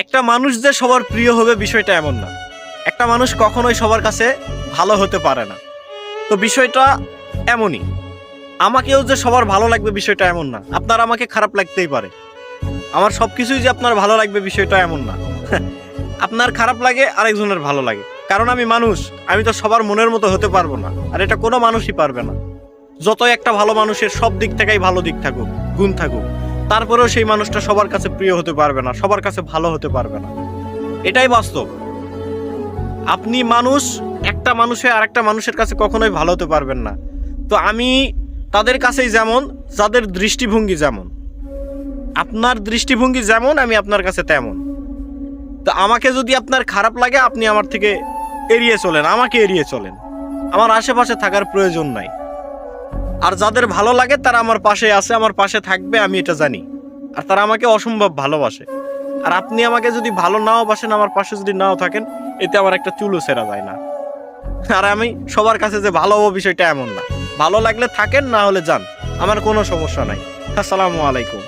একটা মানুষ যে সবার প্রিয় হবে বিষয়টা এমন না। একটা মানুষ কখনোই সবার কাছে ভালো হতে পারে না। তো বিষয়টা এমনই, আমাকেও যে সবার ভালো লাগবে বিষয়টা এমন না। আপনার আমাকে খারাপ লাগতেই পারে, আমার সব কিছুই যে আপনার ভালো লাগবে বিষয়টা এমন না। আপনার খারাপ লাগে আরেকজনের ভালো লাগে, কারণ আমি মানুষ, আমি তো সবার মনের মতো হতে পারবো না, আর এটা কোনো মানুষই পারবে না। যতই একটা ভালো মানুষের সব দিক থেকেই ভালো দিক থাকুক, গুণ থাকুক, তারপরেও সেই মানুষটা সবার কাছে প্রিয় হতে পারবে না, সবার কাছে ভালো হতে পারবে না। এটাই বাস্তব। আপনি মানুষ, একটা মানুষে আরেকটা মানুষের কাছে কখনোই ভালো হতে পারবেন না। তো আমি তাদের কাছেই যেমন, যাদের দৃষ্টিভঙ্গি যেমন, আপনার দৃষ্টিভঙ্গি যেমন আমি আপনার কাছে তেমন। তো আমাকে যদি আপনার খারাপ লাগে আপনি আমার থেকে এড়িয়ে চলেন, আমাকে এড়িয়ে চলেন, আমার আশেপাশে থাকার প্রয়োজন নাই। আর যাদের ভালো লাগে তারা আমার পাশে আছে, আমার পাশে থাকবে, আমি এটা জানি। আর তারা আমাকে অসম্ভব ভালোবাসে। আর আপনি আমাকে যদি ভালো নাও বাসেন, আমার পাশে যদি নাও থাকেন, এতে আমার একটা চুলও ছেঁড়া যায় না। আর আমি সবার কাছে যে ভালো হবো বিষয়টা এমন না। ভালো লাগলে থাকেন, না হলে যান, আমার কোনো সমস্যা নাই। আসসালামু আলাইকুম।